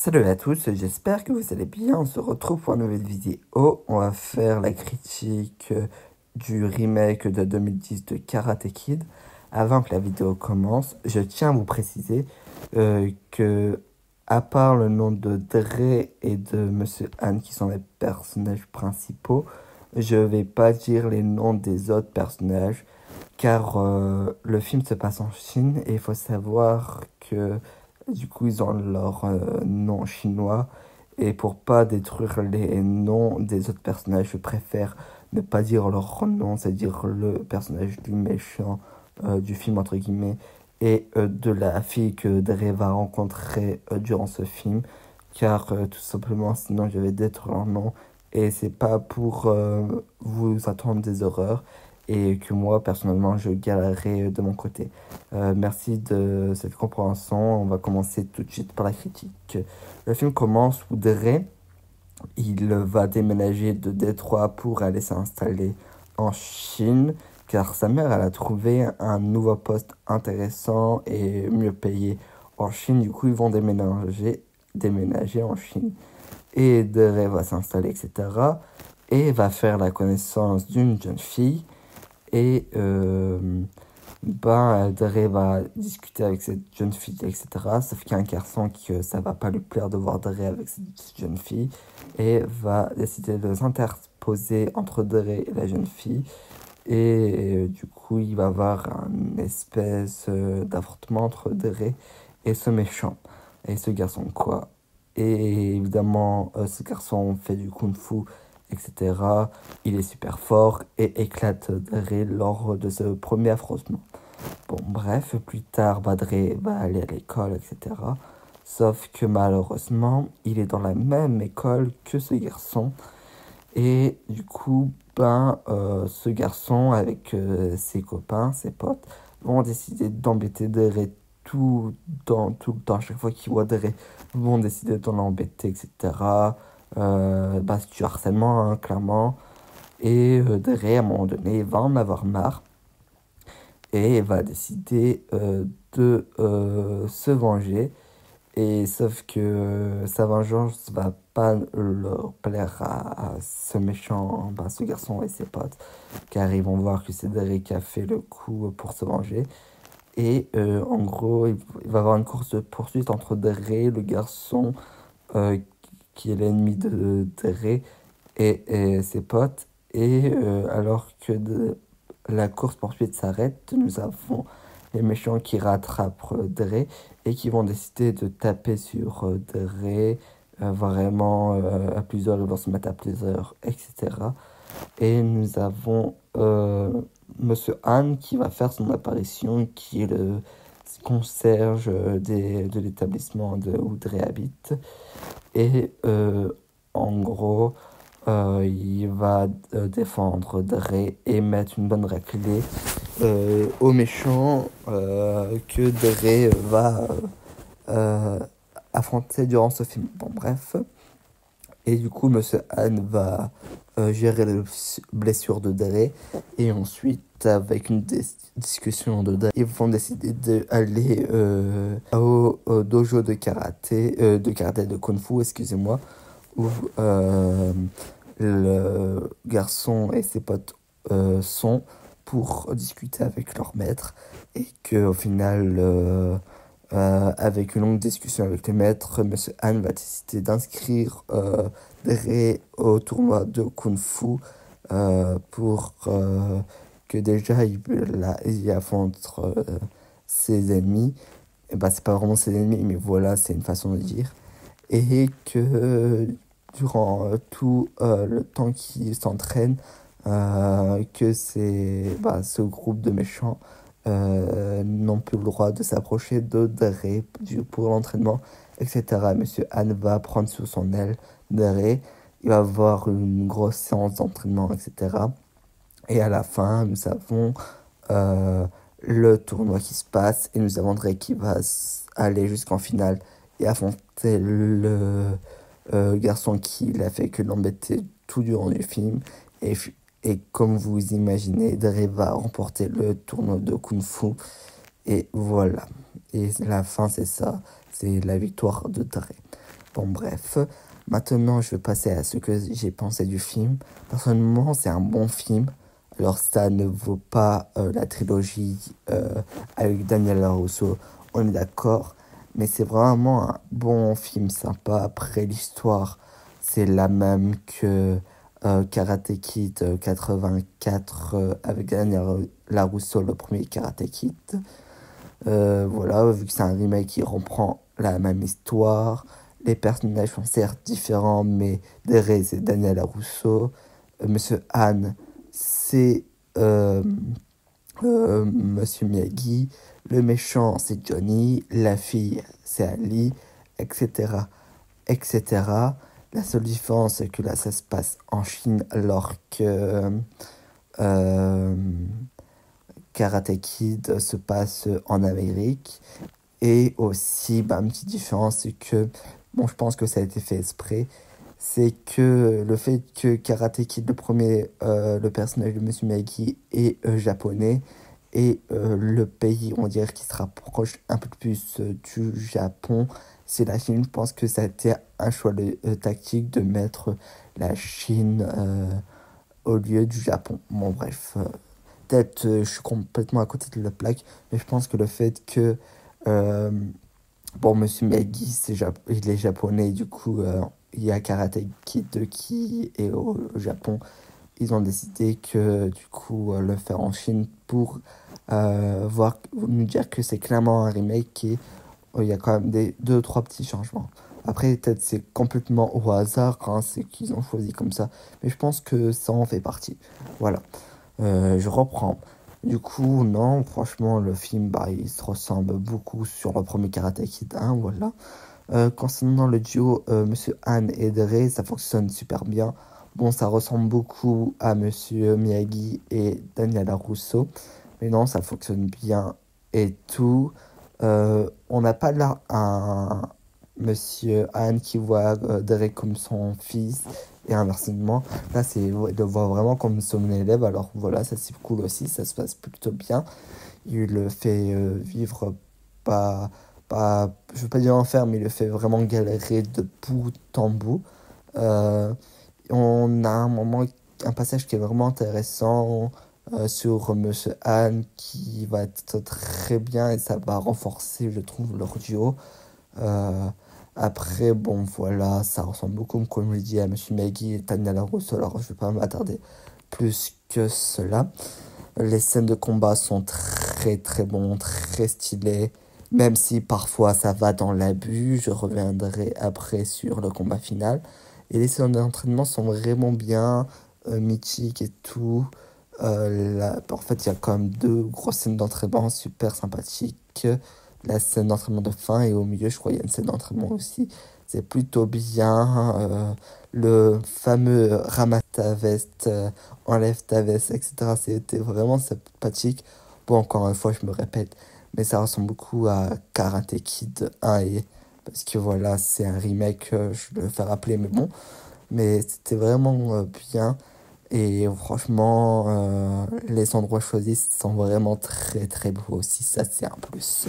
Salut à tous, j'espère que vous allez bien. On se retrouve pour une nouvelle vidéo. On va faire la critique du remake de 2010 de Karate Kid. Avant que la vidéo commence, je tiens à vous préciser que, à part le nom de Dre et de Monsieur Han, qui sont les personnages principaux, je vais pas dire les noms des autres personnages, car le film se passe en Chine et il faut savoir que du coup ils ont leur nom chinois et pour pas détruire les noms des autres personnages, je préfère ne pas dire leur nom, c'est-à-dire le personnage du méchant du film entre guillemets et de la fille que Dre va rencontrer durant ce film, car tout simplement sinon je vais détruire leur nom et c'est pas pour vous attendre des horreurs et que moi, personnellement, je galérerai de mon côté. Merci de cette compréhension. On va commencer tout de suite par la critique. Le film commence où Dre, il va déménager de Détroit pour aller s'installer en Chine, car sa mère, elle a trouvé un nouveau poste intéressant et mieux payé en Chine. Du coup, ils vont déménager en Chine. Et Dre va s'installer, etc. Et va faire la connaissance d'une jeune fille et Dre va discuter avec cette jeune fille, etc. Sauf qu'il y a un garçon que ça va pas lui plaire de voir Dre avec cette jeune fille et va décider de s'interposer entre Dre et la jeune fille. Et du coup, il va y avoir une espèce d'affrontement entre Dre et ce méchant. Et ce garçon, quoi. Et évidemment, ce garçon fait du kung-fu, etc. Il est super fort et éclate Dre lors de ce premier affrontement. Bon, bref, plus tard, Dre va aller à l'école, etc. Sauf que malheureusement, il est dans la même école que ce garçon. Et du coup, ce garçon, avec ses copains, ses potes, vont décider d'embêter Dre tout le temps. À chaque fois qu'ils voient Dre, vont décider de l'embêter, etc. C'est du harcèlement, hein, clairement. Et Dre, à un moment donné, va en avoir marre et va décider de se venger. Et sauf que sa vengeance va pas leur plaire à ce méchant, ce garçon et ses potes, car ils vont voir que c'est Dre qui a fait le coup pour se venger. Et en gros, il va y avoir une course de poursuite entre Dre, le garçon euh, qui est l'ennemi de Dre, et ses potes. Et alors que la course-poursuite s'arrête, nous avons les méchants qui rattrapent Dre et qui vont décider de taper sur Dre. Vraiment, à plusieurs, ils vont se mettre à plusieurs, etc. Et nous avons Monsieur Han qui va faire son apparition, qui est le concierge de l'établissement où Dre habite. Et en gros, il va défendre Dre et mettre une bonne raclée aux méchants que Dre va euh, affronter durant ce film. Bon, bref. Et du coup, Monsieur Han va gérer les blessures de Dre. Et ensuite, avec une discussion de Dre, ils vont décider d'aller au dojo de Kung Fu, excusez-moi, où le garçon et ses potes sont pour discuter avec leur maître. Et qu'au final, avec une longue discussion avec le maître, Monsieur Han va décider d'inscrire Dre au tournoi de Kung Fu pour que déjà il affronte ses ennemis. Et c'est pas vraiment ses ennemis, mais voilà, c'est une façon de dire. Et que durant tout le temps qu'il s'entraîne, que ce groupe de méchants n'ont plus le droit de s'approcher de Dre pour l'entraînement, etc. Monsieur Han va prendre sous son aile Dre, il va avoir une grosse séance d'entraînement, etc. Et à la fin, nous avons le tournoi qui se passe et nous avons Dre qui va aller jusqu'en finale et affronter le garçon qui l'a fait que l'embêter tout durant le film. Et comme vous imaginez, Dre va remporter le tournoi de Kung Fu. Et voilà. Et la fin, c'est ça. C'est la victoire de Dre. Bon, bref. Maintenant, je vais passer à ce que j'ai pensé du film. Personnellement, c'est un bon film. Alors, ça ne vaut pas la trilogie avec Daniel LaRusso, on est d'accord. Mais c'est vraiment un bon film sympa. Après, l'histoire, c'est la même que Karate Kid 84 avec Daniel LaRusso, le premier Karate Kid. Voilà, vu que c'est un remake qui reprend la même histoire. Les personnages sont certes différents, mais Derez c'est Daniel LaRusso. Monsieur Han, c'est Monsieur Miyagi. Le méchant, c'est Johnny. La fille, c'est Ali, etc., etc. La seule différence, c'est que là, ça se passe en Chine, alors que euh, Karate Kid se passe en Amérique. Et aussi, bah, une petite différence, c'est que, bon, je pense que ça a été fait exprès, c'est que le fait que Karate Kid, le premier, le personnage de Monsieur Miyagi est japonais, et le pays, on dirait, qui se rapproche un peu plus du Japon, c'est la Chine. Je pense que ça a été un choix tactique de mettre la Chine au lieu du Japon. Bon, bref, peut-être je suis complètement à côté de la plaque, mais je pense que le fait que euh, bon, Monsieur Miyagi, il est japonais, du coup, il y a Karate Kid qui est au Japon. Ils ont décidé que, du coup, le faire en Chine pour nous dire que c'est clairement un remake et il y a quand même deux, trois petits changements. Après, peut-être c'est complètement au hasard, hein, c'est qu'ils ont choisi comme ça. Mais je pense que ça en fait partie. Voilà. Je reprends. Du coup, non, franchement, le film, bah, il se ressemble beaucoup sur le premier Karate Kid 1, voilà. Concernant le duo Monsieur Han et Dre, ça fonctionne super bien. Bon, ça ressemble beaucoup à Monsieur Miyagi et Daniel LaRusso, mais non, ça fonctionne bien et tout. On n'a pas là un Monsieur Han qui voit Dre comme son fils et inversement. Là, c'est il le voit vraiment comme son élève. Alors voilà, ça c'est cool aussi, ça se passe plutôt bien. Il le fait vivre pas, je veux pas dire enfer, mais il le fait vraiment galérer de bout en bout. Euh, on a un passage qui est vraiment intéressant sur Monsieur Han qui va être très bien et ça va renforcer, je trouve, leur duo. Euh, Après, bon, voilà, ça ressemble beaucoup, comme je l'ai dit, à Monsieur Maggie et Tania Larousse, alors je vais pas m'attarder plus que cela. Les scènes de combat sont très très bons, très stylées, même si parfois ça va dans l'abus, je reviendrai après sur le combat final. Et les scènes d'entraînement sont vraiment bien, mythiques et tout. En fait, il y a quand même deux grosses scènes d'entraînement super sympathiques. La scène d'entraînement de fin et au milieu, je crois, il y a une scène d'entraînement aussi. C'est plutôt bien. Le fameux ramasse ta veste, enlève ta veste, etc. C'était vraiment sympathique. Bon, encore une fois, je me répète, mais ça ressemble beaucoup à Karate Kid 1 et parce que voilà, c'est un remake, je le fais rappeler, mais bon, mais c'était vraiment bien. Et franchement, les endroits choisis sont vraiment très très beaux aussi, ça c'est un plus.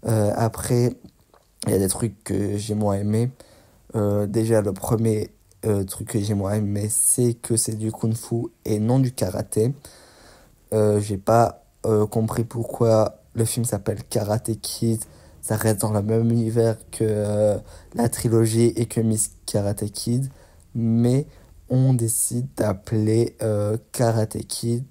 Après, il y a des trucs que j'ai moins aimé. Déjà, le premier truc que j'ai moins aimé, c'est que c'est du kung-fu et non du karaté. J'ai pas compris pourquoi le film s'appelle Karate Kid. Ça reste dans le même univers que la trilogie et que Miss Karate Kid. Mais on décide d'appeler Karate Kid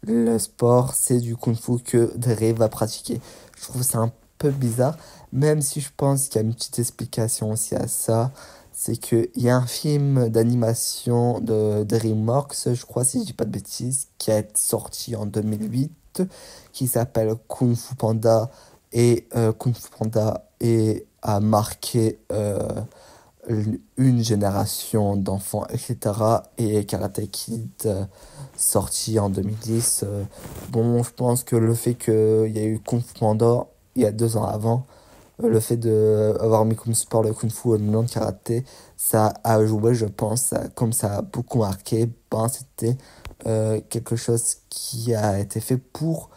le sport, c'est du kung-fu que Dre va pratiquer. Je trouve ça un peu bizarre, même si je pense qu'il y a une petite explication aussi à ça. C'est qu'il y a un film d'animation de DreamWorks, je crois, si je dis pas de bêtises, qui a été sorti en 2008, qui s'appelle Kung Fu Panda. Et Kung Fu Panda a marqué une génération d'enfants, etc. Et Karate Kid, sorti en 2010. Bon, je pense que le fait qu'il y a eu Kung Fu Panda il y a 2 ans avant, le fait d'avoir mis comme sport le Kung Fu et non le karaté, ça a joué, je pense, comme ça a beaucoup marqué, ben, c'était quelque chose qui a été fait pour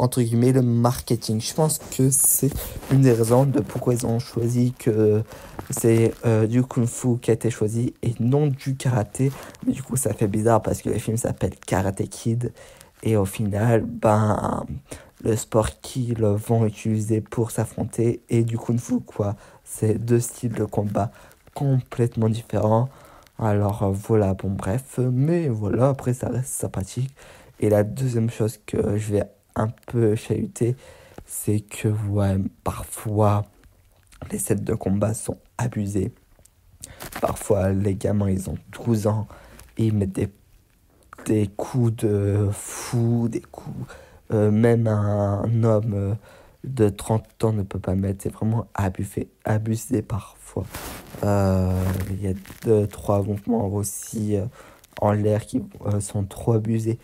entre guillemets, le marketing. Je pense que c'est une des raisons de pourquoi ils ont choisi que c'est du kung-fu qui a été choisi et non du karaté. Mais du coup, ça fait bizarre parce que le film s'appelle Karate Kid. Et au final, ben, le sport qu'ils vont utiliser pour s'affronter est du kung-fu, quoi. C'est deux styles de combat complètement différents. Alors voilà, bon bref, mais voilà, après ça reste sympathique. Et la deuxième chose que je vais un peu chahuter, c'est que ouais, parfois les sets de combat sont abusés. Parfois les gamins ils ont 12 ans et ils mettent des coups de fou, des coups. Même un homme de 30 ans ne peut pas mettre. C'est vraiment abusé parfois. Il y a deux, trois mouvements aussi en l'air qui sont trop abusés.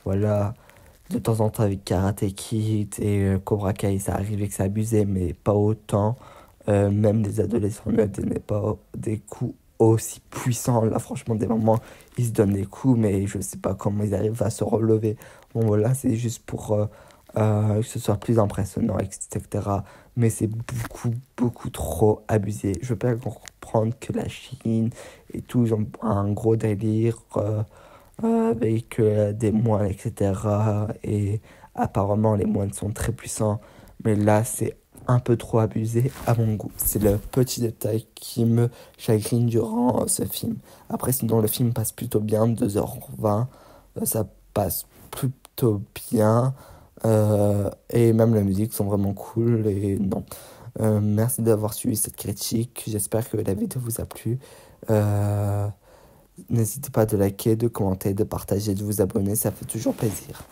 Voilà, de temps en temps avec Karate Kid et Cobra Kai, ça arrivait que c'est abusé, mais pas autant. Même les adolescents ne donnaient pas des coups aussi puissants. Là, franchement, des moments, ils se donnent des coups, mais je sais pas comment ils arrivent à se relever. Bon, voilà, c'est juste pour que ce soit plus impressionnant, etc. Mais c'est beaucoup, beaucoup trop abusé. Je peux comprendre que la Chine et tout, ils ont un gros délire avec des moines, etc. Et apparemment, les moines sont très puissants. Mais là, c'est un peu trop abusé à mon goût. C'est le petit détail qui me chagrine durant ce film. Après, sinon, le film passe plutôt bien, 2h20. Ça passe plutôt bien. Et même la musique sont vraiment cool. Et non. Merci d'avoir suivi cette critique. J'espère que la vidéo vous a plu. N'hésitez pas de liker, de commenter, de partager, de vous abonner. Ça fait toujours plaisir.